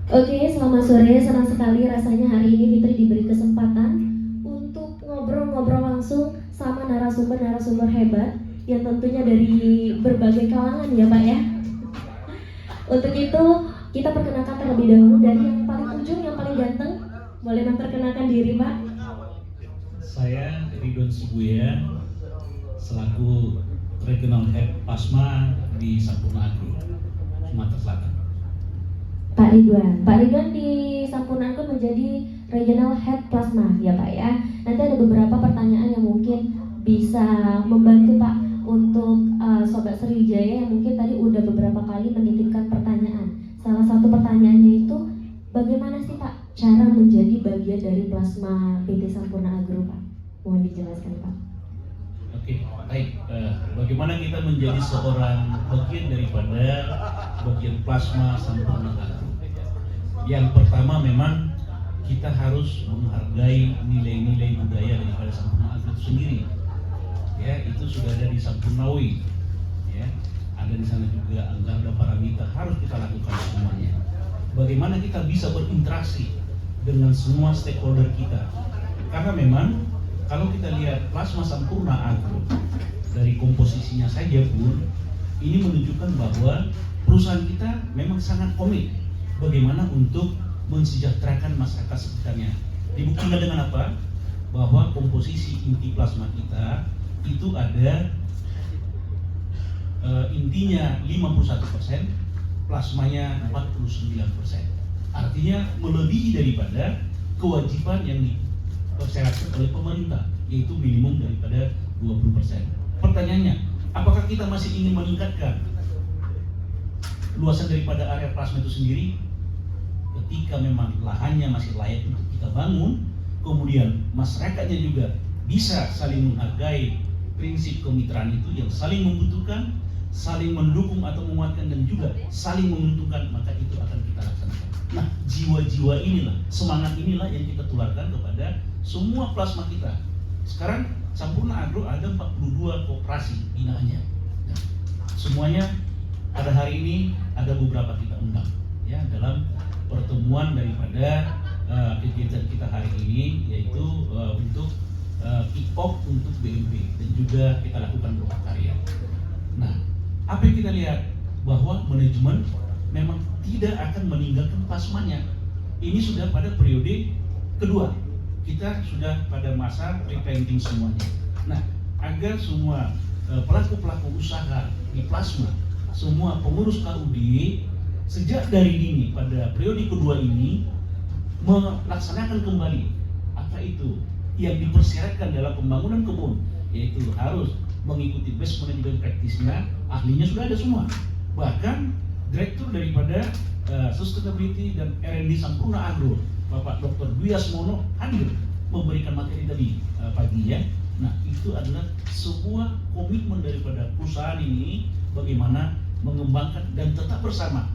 Oke, selamat sore. Senang sekali rasanya hari ini Fitri diberi kesempatan untuk ngobrol-ngobrol langsung sama narasumber-narasumber hebat yang tentunya dari berbagai kalangan ya Pak ya. Untuk itu kita perkenalkan terlebih dahulu dari yang paling ujung, yang paling ganteng. Boleh memperkenalkan diri Pak? Saya Ridwan Sibuya selaku Regional Head Pasma di Sampurna Agro, Sumatera Selatan. Pak Ridwan di Sampurnaku menjadi Regional Head Plasma ya Pak ya. Nanti ada beberapa pertanyaan yang mungkin bisa membantu Pak untuk Sobat Sriwijaya yang mungkin tadi udah beberapa kali menitipkan pertanyaan. Salah satu pertanyaannya itu, bagaimana sih Pak cara menjadi bagian dari Plasma PT Sampurna Agro Pak? Mohon dijelaskan Pak. Oke, baik. Bagaimana kita menjadi seorang bagian daripada bagian Plasma Sampurna Agro? Yang pertama memang kita harus menghargai nilai-nilai budaya daripada Sampurna Agro itu sendiri. Ya, itu sudah ada di Sampurnawi. Ya, ada di sana juga Anggarda Paramita, harus kita lakukan semuanya. Bagaimana kita bisa berinteraksi dengan semua stakeholder kita? Karena memang kalau kita lihat Plasma Sampurna Agro dari komposisinya saja pun ini menunjukkan bahwa perusahaan kita memang sangat komit bagaimana untuk mensejahterakan masyarakat sekitarnya. Dibuktikan dengan apa? Bahwa komposisi inti plasma kita itu ada intinya 51%, plasmanya 49%. Artinya melebihi daripada kewajiban yang dipersyaratkan oleh pemerintah, yaitu minimum daripada 20%. Pertanyaannya, apakah kita masih ingin meningkatkan luasan daripada area plasma itu sendiri? Ketika memang lahannya masih layak untuk kita bangun, kemudian masyarakatnya juga bisa saling menghargai prinsip kemitraan itu yang saling membutuhkan, saling mendukung atau menguatkan dan juga saling menguntungkan, maka itu akan kita laksanakan. Nah, jiwa-jiwa inilah, semangat inilah yang kita tularkan kepada semua plasma kita. Sekarang Sampurna Agro ada 42 koperasi binaannya. Nah, semuanya pada hari ini ada beberapa kita undang ya dalam pertemuan daripada kegiatan kita hari ini, yaitu untuk kick-off untuk BMP dan juga kita lakukan doa karya. Nah, apa yang kita lihat bahwa manajemen memang tidak akan meninggalkan plasmanya. Ini sudah pada periode kedua. Kita sudah pada masa replanting semuanya. Nah, agar semua pelaku-pelaku usaha di plasma, semua pengurus KUD sejak dari dini pada periode kedua ini melaksanakan kembali apa itu yang dipersyaratkan dalam pembangunan kebun, yaitu harus mengikuti best management practice-nya, ahlinya sudah ada semua. Bahkan direktur daripada sustainability dan R&D Sampurna Agro, Bapak Dr. Dwi Asmono hadir memberikan materi tadi pagi ya. Nah, itu adalah sebuah komitmen daripada perusahaan ini bagaimana mengembangkan dan tetap bersama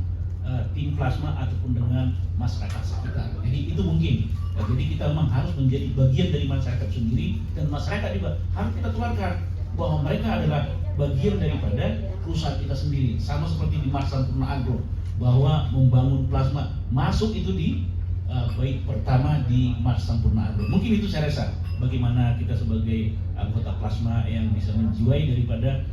tim plasma ataupun dengan masyarakat sekitar. Jadi itu mungkin. Jadi kita memang harus menjadi bagian dari masyarakat sendiri dan masyarakat juga harus kita tularkan bahwa mereka adalah bagian daripada perusahaan kita sendiri. Sama seperti di Mars Sampurna Agro bahwa membangun plasma masuk itu di baik pertama di Mars Sampurna Agro. Mungkin itu saya rasa bagaimana kita sebagai anggota plasma yang bisa menjiwai daripada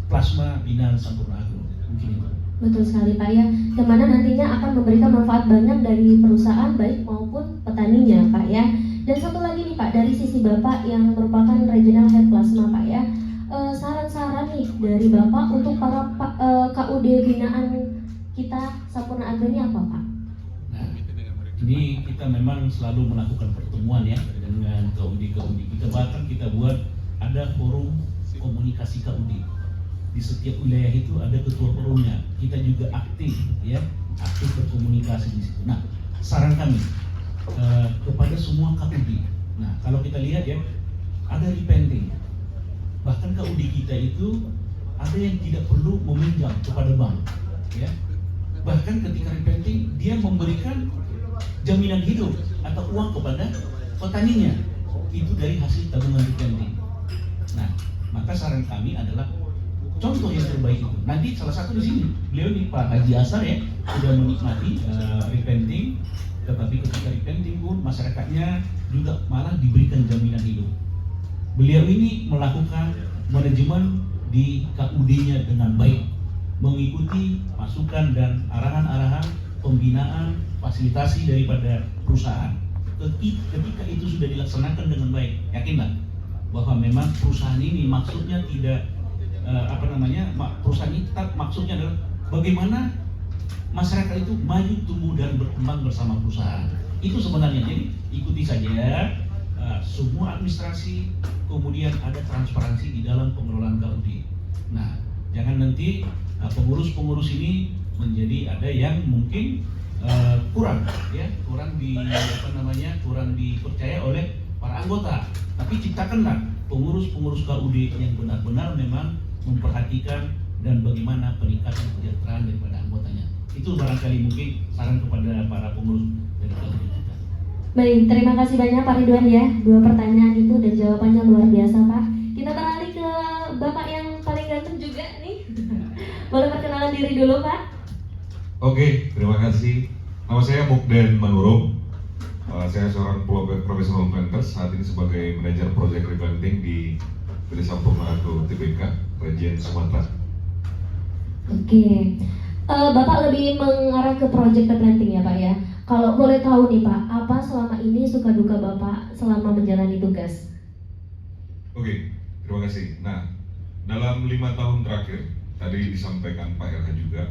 plasma binaan Sampurna Agro. Mungkin itu. Betul sekali Pak ya, yang mana nantinya akan memberikan manfaat banyak dari perusahaan baik maupun petaninya Pak ya. Dan satu lagi nih Pak, dari sisi Bapak yang merupakan Regional Head Plasma Pak ya, saran-saran nih dari Bapak untuk para KUD binaan kita Sampurna Agro ini apa Pak? Nah, ini kita memang selalu melakukan pertemuan ya dengan KUD kita, bahkan kita buat ada forum komunikasi KUD. Di setiap wilayah itu ada ketua forumnya. Kita juga aktif ya, aktif berkomunikasi di situ. Nah, saran kami kepada semua KUD. Nah, kalau kita lihat ya, ada repenting. Bahkan KUD kita itu ada yang tidak perlu meminjam kepada bank ya. Bahkan ketika repenting dia memberikan jaminan hidup atau uang kepada petaninya. Itu dari hasil tabungan repenting. Nah, maka saran kami adalah contoh yang terbaik itu. Nanti salah satu di sini, beliau nih Pak Haji Asar ya, sudah menikmati repenting, tetapi ketika repenting pun masyarakatnya juga malah diberikan jaminan hidup. Beliau ini melakukan manajemen di KUD-nya dengan baik, mengikuti masukan dan arahan-arahan pembinaan fasilitasi daripada perusahaan. Ketika itu sudah dilaksanakan dengan baik, yakinlah bahwa memang perusahaan ini maksudnya tidak perusahaan ini tetap maksudnya adalah bagaimana masyarakat itu maju, tumbuh dan berkembang bersama perusahaan. Itu sebenarnya, jadi ikuti saja semua administrasi, kemudian ada transparansi di dalam pengelolaan KUD. Nah, jangan nanti pengurus-pengurus ini menjadi ada yang mungkin kurang dipercaya oleh para anggota. Tapi ciptakanlah pengurus-pengurus KUD yang benar-benar memang memperhatikan dan bagaimana peningkatan kesejahteraan daripada anggotanya. Itu barangkali mungkin saran kepada para pengurus dari KUD kita. Baik, terima kasih banyak Pak Ridwan ya. 2 pertanyaan itu dan jawabannya luar biasa Pak. Kita beralih ke Bapak yang paling ganteng juga nih. Boleh perkenalan diri dulu Pak? Oke, terima kasih. Nama saya Mukden Manurung. Saya seorang professional planter, saat ini sebagai manajer project replanting di PT Sampurna Agro TBK, Region Sumatera. Oke, Bapak lebih mengarah ke project replanting ya Pak ya. Kalau boleh tahu nih Pak, apa selama ini suka duka Bapak selama menjalani tugas? Oke, terima kasih. Nah, dalam 5 tahun terakhir, tadi disampaikan Pak RH juga,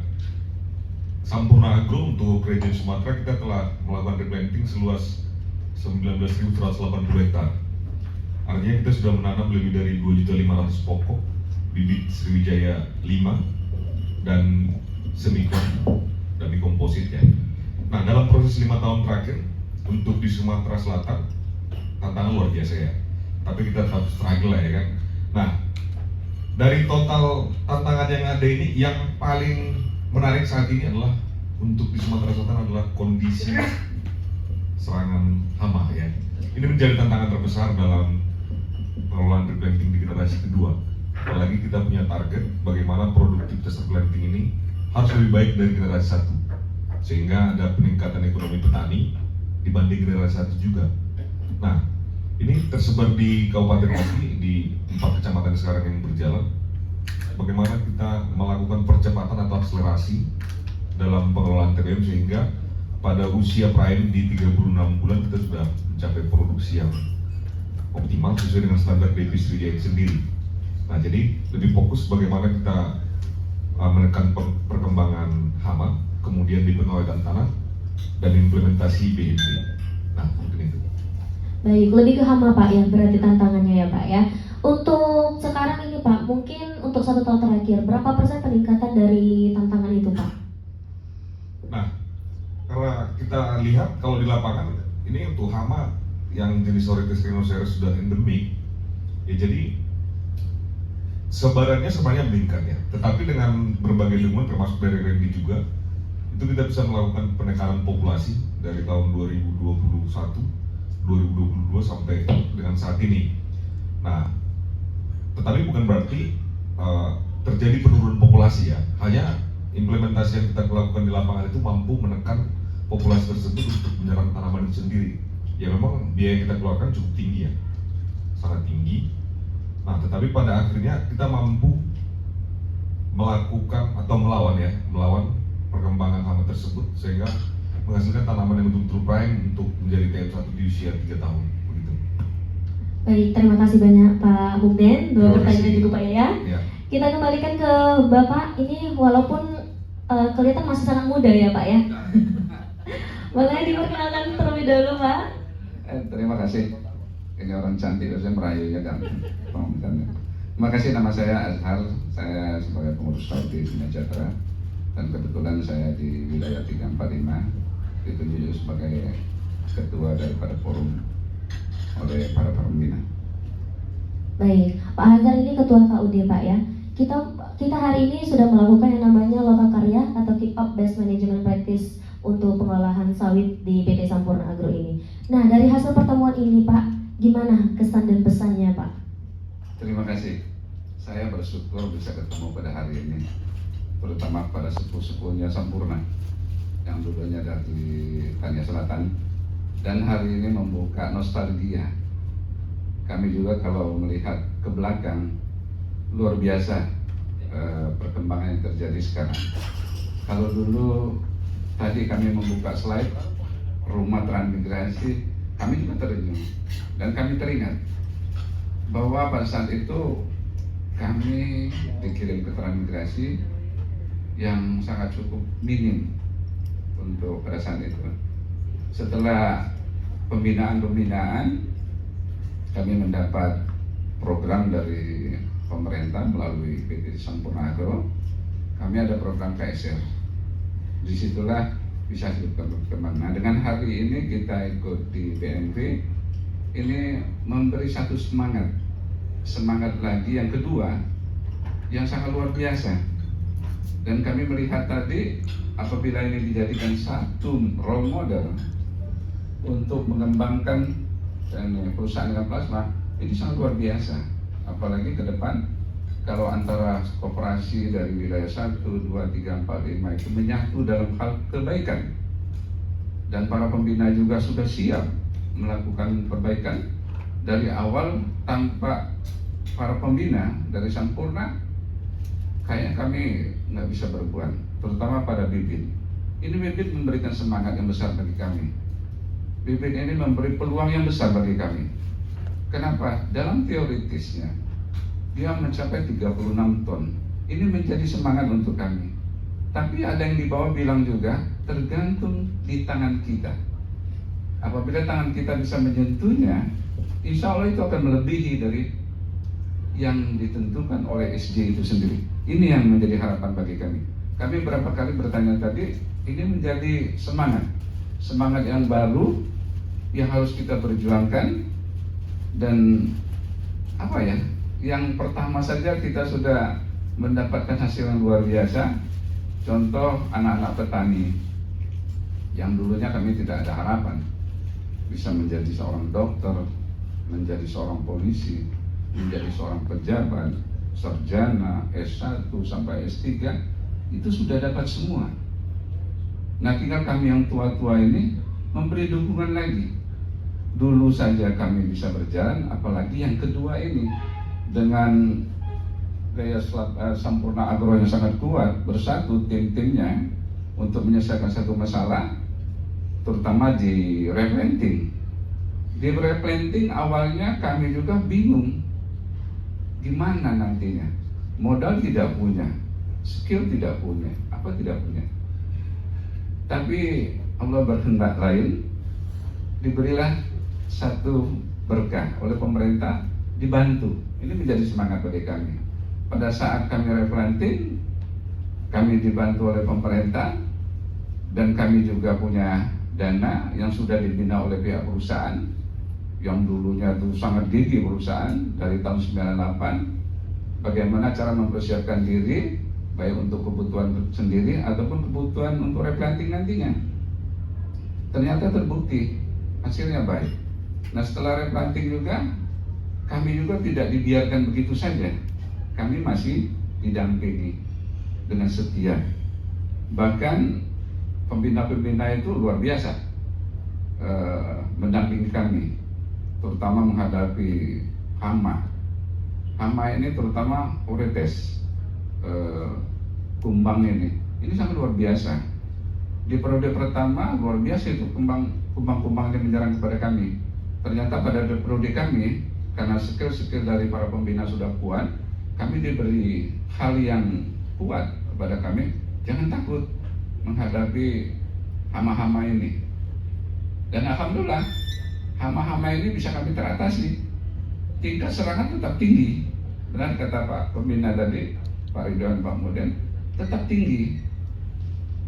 Sampurna Agro untuk Region Sumatera kita telah melakukan replanting seluas 19.180 hektar. Artinya kita sudah menanam lebih dari 2.500.000 pokok bibit Sriwijaya 5 dan semikon dan dikomposit ya. Nah, dalam proses 5 tahun terakhir untuk di Sumatera Selatan tantangan luar biasa ya. Tapi kita tetap struggle ya kan. Nah, dari total tantangan yang ada ini, yang paling menarik saat ini adalah untuk di Sumatera Selatan adalah kondisi serangan hama ya. Ini menjadi tantangan terbesar dalam pengelolaan replanting di generasi kedua. Apalagi kita punya target bagaimana produktivitas replanting ini harus lebih baik dari generasi 1, sehingga ada peningkatan ekonomi petani dibanding generasi 1 juga. Nah, ini tersebar di Kabupaten Oki di 4 kecamatan sekarang yang berjalan. Bagaimana kita melakukan percepatan atau akselerasi dalam pengelolaan TBM sehingga pada usia prime di 36 bulan kita sudah mencapai produksi yang optimal sesuai dengan standar DP Sriwijaya sendiri. Nah, jadi lebih fokus bagaimana kita menekan perkembangan hama, kemudian di pengawetan tanah dan implementasi BMP. Nah, mungkin itu. Baik, lebih ke hama Pak ya, berarti tantangannya ya Pak ya. Untuk sekarang ini Pak, mungkin untuk 1 tahun terakhir, berapa persen peningkatan dari tantangan itu Pak? Nah, karena kita lihat kalau di lapangan ini untuk hama yang jenis Oryctes rhinoceros sudah endemik, ya jadi sebarannya sebenarnya meningkat ya. Tetapi dengan berbagai dukungan termasuk dari RENDI juga, itu kita bisa melakukan penekanan populasi dari tahun 2021, 2022 sampai dengan saat ini. Nah, tetapi bukan berarti terjadi penurunan populasi ya. Hanya implementasi yang kita lakukan di lapangan itu mampu menekan populasi tersebut untuk menyerang tanaman itu sendiri. Ya memang biaya yang kita keluarkan cukup tinggi ya, sangat tinggi. Nah, tetapi pada akhirnya kita mampu melakukan atau melawan perkembangan hama tersebut sehingga menghasilkan tanaman yang betul-betul prime untuk menjadi TM1 di usia 3 tahun begitu. Baik, terima kasih banyak Pak Mukden. 2 Terima pertanyaan kasih. juga Pak ya. Ya. Kita kembalikan ke Bapak. Ini walaupun kelihatan masih sangat muda ya Pak ya. Boleh diperkenalkan terlebih dahulu Pak. Terima kasih. Ini orang cantik, saya merayunya dan pengumumannya. Terima kasih, nama saya Azhar. Saya sebagai pengurus KUD Sejahtera dan kebetulan saya di wilayah 345 ditunjuk sebagai ketua daripada forum oleh para pembina. Baik, Pak Azhar ini ketua KUD Pak ya. Kita hari ini sudah melakukan yang namanya Lokakarya atau Keep Up Best Management Practice untuk pengolahan sawit di PT Sampurna Agro ini. Nah, dari hasil pertemuan ini Pak, gimana kesan dan pesannya Pak? Terima kasih. saya bersyukur bisa ketemu pada hari ini, terutama pada sepuh-sepuhnya Sampurna yang dulunya dari Tanya Selatan, dan hari ini membuka nostalgia. Kami juga kalau melihat ke belakang, luar biasa perkembangan yang terjadi sekarang. Kalau dulu tadi kami membuka slide rumah transmigrasi, kami juga terenyuh dan kami teringat bahwa pada saat itu kami dikirim ke transmigrasi yang sangat cukup minim untuk pada saat itu. Setelah pembinaan kami mendapat program dari pemerintah melalui PT Sampurna Agro. Kami ada program KSR. Disitulah bisa berkembang. Nah, dengan hari ini kita ikut di BNP, ini memberi satu semangat lagi yang kedua yang sangat luar biasa. Dan kami melihat tadi apabila ini dijadikan satu role model untuk mengembangkan perusahaan dengan plasma, ini sangat luar biasa. Apalagi ke depan kalau antara koperasi dari wilayah 1, 2, 3, 4, 5 itu menyatu dalam hal kebaikan, dan para pembina juga sudah siap melakukan perbaikan dari awal. Tanpa para pembina dari Sampurna, kayaknya kami nggak bisa berbuat, terutama pada bibit. Ini bibit memberikan semangat yang besar bagi kami. Bibit ini memberi peluang yang besar bagi kami. Kenapa? Dalam teoritisnya dia mencapai 36 ton. Ini menjadi semangat untuk kami. Tapi ada yang di bawah bilang juga tergantung di tangan kita. Apabila tangan kita bisa menyentuhnya, insya Allah itu akan melebihi dari yang ditentukan oleh SJ itu sendiri. Ini yang menjadi harapan bagi kami. Kami berapa kali bertanya tadi, ini menjadi semangat yang baru yang harus kita perjuangkan. Dan apa ya, yang pertama saja kita sudah mendapatkan hasil yang luar biasa. Contoh anak-anak petani yang dulunya kami tidak ada harapan bisa menjadi seorang dokter, menjadi seorang polisi, menjadi seorang pejabat, sarjana, S1 sampai S3, itu sudah dapat semua. Nah, tinggal kami yang tua-tua ini memberi dukungan lagi. Dulu saja kami bisa berjalan, apalagi yang kedua ini dengan gaya Sampurna Agro yang sangat kuat, bersatu tim-timnya untuk menyelesaikan satu masalah, terutama di replanting. Di replanting awalnya kami juga bingung gimana nantinya. Modal tidak punya, skill tidak punya, apa tidak punya. Tapi Allah berkehendak lain, diberilah satu berkah oleh pemerintah, dibantu. Ini menjadi semangat bagi kami. Pada saat kami replanting, kami dibantu oleh pemerintah, dan kami juga punya dana yang sudah dibina oleh pihak perusahaan yang dulunya itu sangat gigih perusahaan dari tahun 98. Bagaimana cara mempersiapkan diri baik untuk kebutuhan sendiri ataupun kebutuhan untuk replanting nantinya. Ternyata terbukti hasilnya baik. Nah, setelah replanting juga kami juga tidak dibiarkan begitu saja. Kami masih didampingi dengan setia. Bahkan pembina-pembina itu luar biasa mendampingi kami, terutama menghadapi hama. Hama ini terutama uretes, kumbang ini sangat luar biasa. Di periode pertama luar biasa itu kumbang-kumbang ini menyerang kepada kami. Ternyata pada periode kami, karena skill-skill dari para pembina sudah kuat, kami diberi hal yang kuat kepada kami. Jangan takut menghadapi hama-hama ini. Dan alhamdulillah hama-hama ini bisa kami teratasi. Tingkat serangan tetap tinggi. Benar kata Pak Pembina tadi, Pak Ridwan, Pak Muden, tetap tinggi.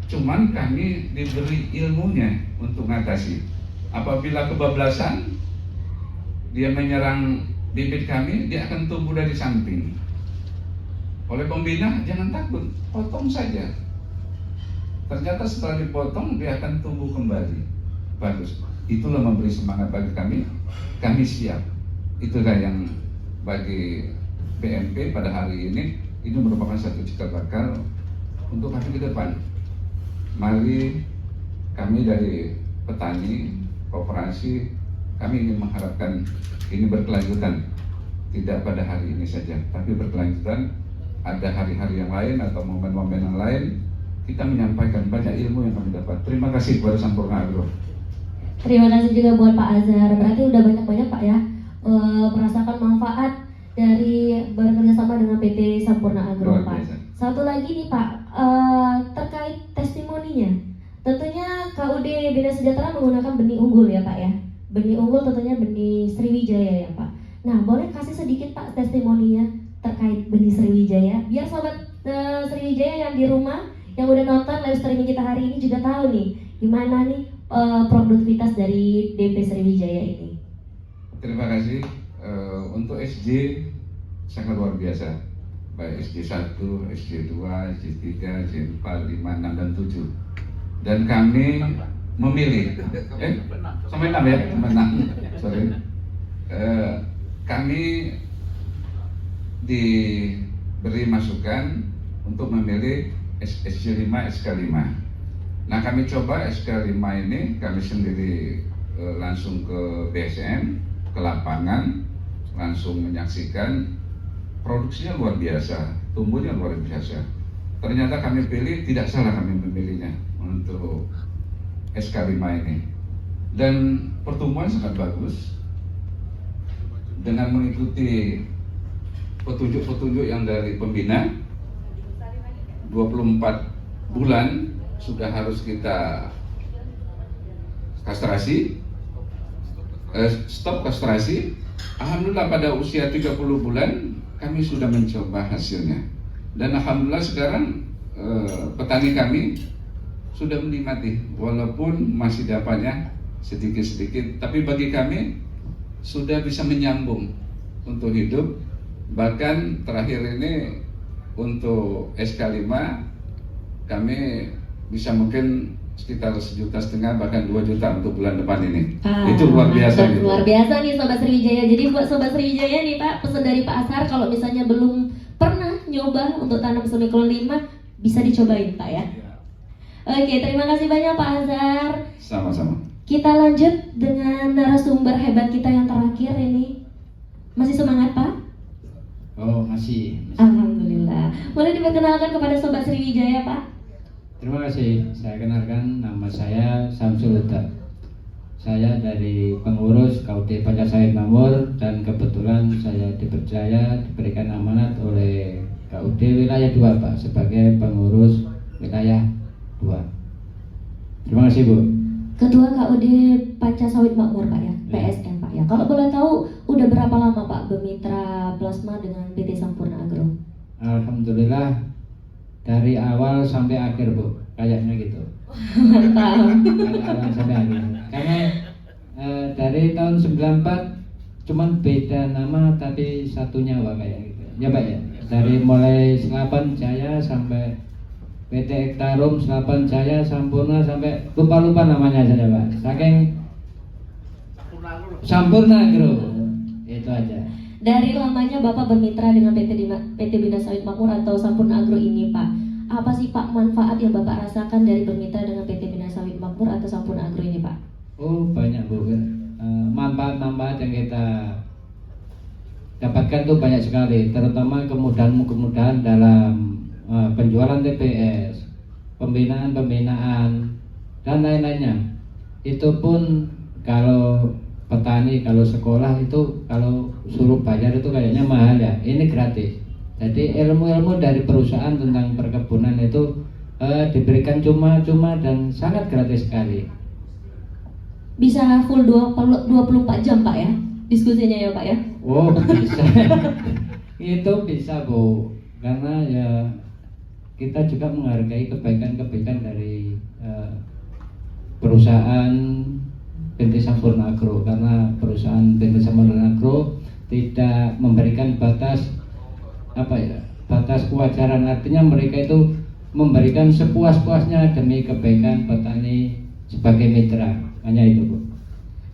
Cuman kami diberi ilmunya untuk mengatasi. Apabila kebablasan, dia menyerang bibit kami, dia akan tumbuh dari samping. Oleh pembina, jangan takut, potong saja. Ternyata setelah dipotong, dia akan tumbuh kembali. Bagus. Itulah memberi semangat bagi kami. Kami siap. Itulah yang bagi PMP pada hari ini merupakan satu cikal bakal untuk kami ke depan. Mari kami dari petani, koperasi, kami ingin mengharapkan ini berkelanjutan. Tidak pada hari ini saja, tapi berkelanjutan. Ada hari-hari yang lain atau momen-momen yang lain, kita menyampaikan banyak ilmu yang kami dapat. Terima kasih kepada Sampurna Agro. Terima kasih juga buat Pak Azhar. Berarti udah banyak-banyak Pak ya merasakan manfaat dari bekerja sama dengan PT Sampurna Agro Luar Pak. biasa. Satu lagi nih Pak, terkait testimoninya. Tentunya KUD Bina Sejahtera menggunakan benih unggul ya Pak ya. Benih unggul tentunya benih Sriwijaya ya Pak. Nah, boleh kasih sedikit Pak testimoninya terkait benih Sriwijaya, biar sobat Sriwijaya yang di rumah, yang udah nonton live streaming kita hari ini juga tahu nih gimana nih produktivitas dari DP Sriwijaya ini. Terima kasih. Untuk SJ sangat luar biasa. Baik SJ 1, SJ 2, SJ 3, SJ 4, 5, 6, dan 7. Dan kami memilih sampai 6 ya? Sampai 6. Sorry. Kami diberi masukan untuk memilih SJ 5, SK 5. Nah, kami coba SK 5 ini, kami sendiri langsung ke BSM, ke lapangan, langsung menyaksikan produksinya luar biasa, tumbuhnya luar biasa. Ternyata kami pilih, tidak salah kami memilihnya untuk SK 5 ini. Dan pertumbuhan sangat bagus. Dengan mengikuti petunjuk-petunjuk yang dari pembina, 24 bulan sudah harus kita kastrasi, stop kastrasi. Alhamdulillah pada usia 30 bulan kami sudah mencoba hasilnya. Dan alhamdulillah sekarang petani kami sudah menikmati, walaupun masih dapatnya sedikit-sedikit, tapi bagi kami sudah bisa menyambung untuk hidup. Bahkan terakhir ini untuk SK 5 kami bisa mungkin sekitar 1,5 juta, bahkan 2 juta untuk bulan depan ini. Itu luar biasa gitu. Luar biasa nih Sobat Sriwijaya. Jadi buat Sobat Sriwijaya nih Pak, pesan dari Pak Azhar, kalau misalnya belum pernah nyoba untuk tanam semikolon 5, bisa dicobain Pak ya. Oke, terima kasih banyak Pak Azhar. Sama-sama. Kita lanjut dengan narasumber hebat kita yang terakhir ini. Masih semangat Pak? Oh, masih. Alhamdulillah. Boleh diperkenalkan kepada Sobat Sriwijaya Pak? Terima kasih. Saya kenalkan, nama saya Samsul Huda. Saya dari pengurus KUD Pancasawit Makmur, dan kebetulan saya dipercaya, diberikan amanat oleh KUD Wilayah 2 Pak, sebagai pengurus Wilayah 2. Terima kasih Bu. Ketua KUD Pancasawit Makmur Pak ya, PSM Pak ya. Kalau boleh tahu, udah berapa lama Pak bermitra plasma dengan PT Sampurna Agro? Alhamdulillah dari awal sampai akhir Bu, kayaknya gitu. Mantap. Dari awal sampai akhir. Karena dari tahun 94 cuman beda nama tapi satu nyawa kayak gitu. Ya Pak ya. Dari mulai Selapan Jaya sampai PT Ektarum, Selapan Jaya, Sampurna, sampai lupa namanya saja Pak. Saking Sampurna Agro. Itu aja. Dari lamanya Bapak bermitra dengan PT Bina Sawit Makmur atau Sampurna Agro ini Pak, apa sih Pak manfaat yang Bapak rasakan dari bermitra dengan PT Bina Sawit Makmur atau Sampurna Agro ini Pak? Oh banyak Bu. Manfaat-manfaat yang kita dapatkan tuh banyak sekali, terutama kemudahan dalam penjualan TPS, pembinaan dan lain-lainnya. Itu pun kalau petani, kalau sekolah itu kalau suruh bayar itu kayaknya mahal ya. Ini gratis. Jadi ilmu-ilmu dari perusahaan tentang perkebunan itu diberikan cuma-cuma dan sangat gratis sekali. Bisa full 24 jam Pak ya diskusinya ya Pak ya? Oh bisa. Itu bisa Bu, karena ya kita juga menghargai kebaikan-kebaikan dari perusahaan PT Sampurna Agro, karena perusahaan PT Sampurna Agro tidak memberikan batas batas kewajaran, artinya mereka itu memberikan sepuas-puasnya demi kebaikan petani sebagai mitra, hanya itu Bu.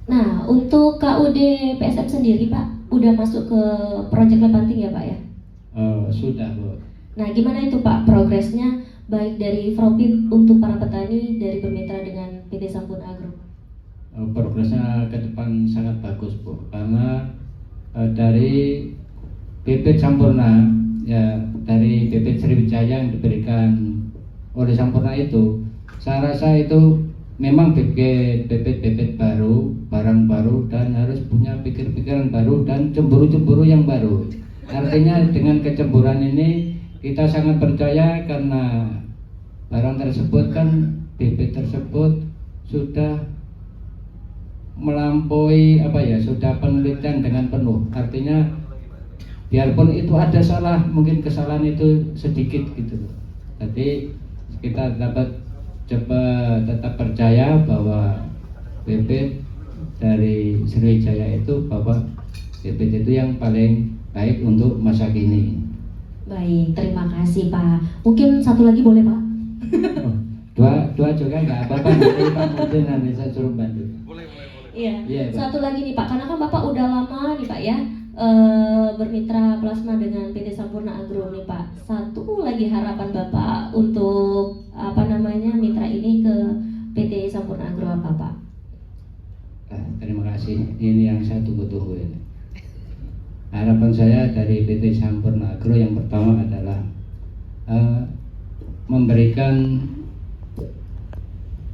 Nah, untuk KUD PSM sendiri Pak, udah masuk ke Project Lepanting ya Pak ya? Sudah Bu. Nah, gimana itu Pak progresnya baik dari Profit untuk para petani dari bermitra dengan PT Sampurna Agro? Progresnya ke depan sangat bagus Bu, karena dari bibit Sampurna, ya dari bibit Sriwijaya yang diberikan oleh Sampurna itu, saya rasa itu memang bibit baru, barang baru, dan harus punya pikir-pikiran baru dan cemburu-cemburu yang baru. Artinya dengan kecemburuan ini kita sangat percaya karena barang tersebut kan, bibit tersebut sudah melampaui sudah penelitian dengan penuh. Artinya biarpun itu ada salah, mungkin kesalahan itu sedikit gitu loh. Jadi kita dapat tetap percaya bahwa bibit dari Sriwijaya itu bahwa bibit itu yang paling baik untuk masa kini. Baik, terima kasih Pak. Mungkin satu lagi boleh Pak? Dua juga nggak apa-apa, nanti Pak mungkin nanti saya suruh bantu. Iya. Iya, Pak. Satu lagi nih Pak, karena kan Bapak udah lama nih Pak ya bermitra plasma dengan PT Sampurna Agro nih Pak. Satu lagi harapan Bapak untuk mitra ini ke PT Sampurna Agro apa Pak? Terima kasih. Ini yang saya tunggu-tunggu ini. Harapan saya dari PT Sampurna Agro yang pertama adalah memberikan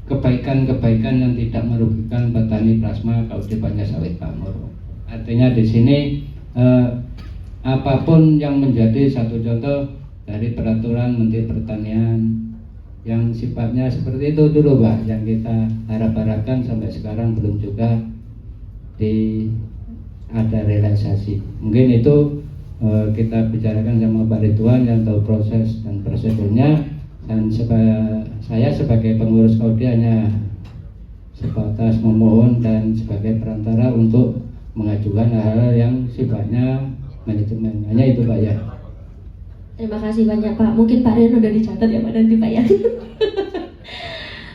kebaikan-kebaikan yang tidak merugikan petani plasma Kabupaten Sawit Makmur. Artinya di sini apapun yang menjadi satu contoh dari peraturan Menteri Pertanian yang sifatnya seperti itu dulu Pak, yang kita harapkan sampai sekarang belum juga ada realisasi. Mungkin itu kita bicarakan sama Pak Ridwan yang tahu proses dan prosedurnya, dan saya sebagai pengurus Kaudi hanya sebatas memohon dan sebagai perantara untuk mengajukan hal-hal yang sifatnya manajemen. Hanya itu Pak ya. Terima kasih banyak Pak. Mungkin Pak Rian udah dicatat ya Pak nanti Pak ya.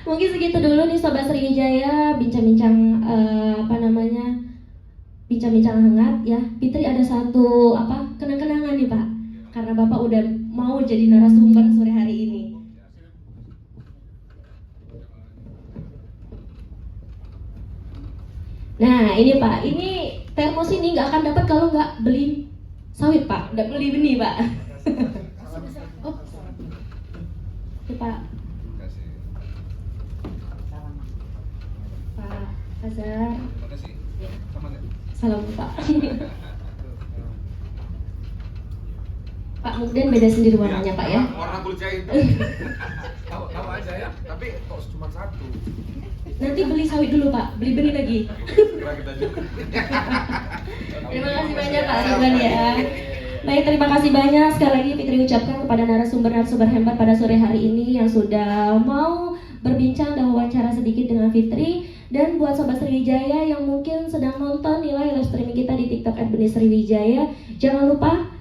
Mungkin segitu dulu nih Sobat Sriwijaya, bincang-bincang bincang-bincang hangat ya. Fitri ada satu kenang-kenangan nih Pak, karena Bapak udah mau jadi narasumber sore hari ini. Nah ini Pak, ini termos ini nggak akan dapat kalau nggak beli sawit Pak, nggak beli benih Pak. Oh, ini Pak. Pak Azhar. Salam Pak. Pak Mugden beda sendiri warnanya Pak ya. Warna kulit saya hitam. Tahu aja ya, tapi kok cuma satu. Nanti beli sawit dulu Pak, beli benih lagi. Kira kita juga. Terima kasih banyak Pak Ridwan ya. Baik, terima kasih banyak sekali lagi Fitri ucapkan kepada narasumber hebat pada sore hari ini yang sudah mau berbincang dan wawancara sedikit dengan Fitri. Dan buat Sobat Sriwijaya yang mungkin sedang nonton live streaming kita di TikTok @benih_sriwijaya, jangan lupa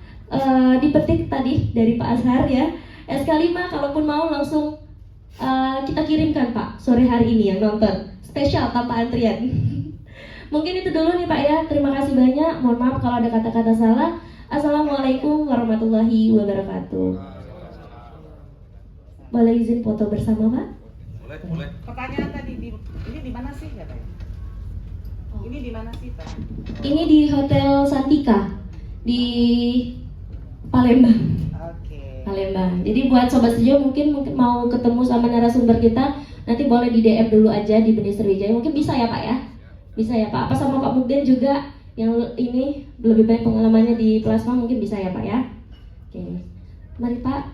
dipetik tadi dari Pak Azhar ya, SK5 kalaupun mau langsung kita kirimkan Pak sore hari ini yang nonton, spesial tanpa antrian. Mungkin itu dulu nih Pak ya, terima kasih banyak, mohon maaf kalau ada kata-kata salah. Assalamualaikum warahmatullahi wabarakatuh. Boleh izin foto bersama Pak? Boleh. Pertanyaan tadi ini di mana sih katanya? Ini di mana sih Pak? Ini di Hotel Santika di Palembang. Oke. Palembang. Jadi buat Sobat Sriwijaya mungkin mau ketemu sama narasumber kita, nanti boleh di DM dulu aja di Benih Sriwijaya. Mungkin bisa ya Pak ya? Bisa ya Pak? Apa sama Pak Mugden juga yang ini lebih banyak pengalamannya di plasma, mungkin bisa ya Pak ya? Oke. Mari Pak.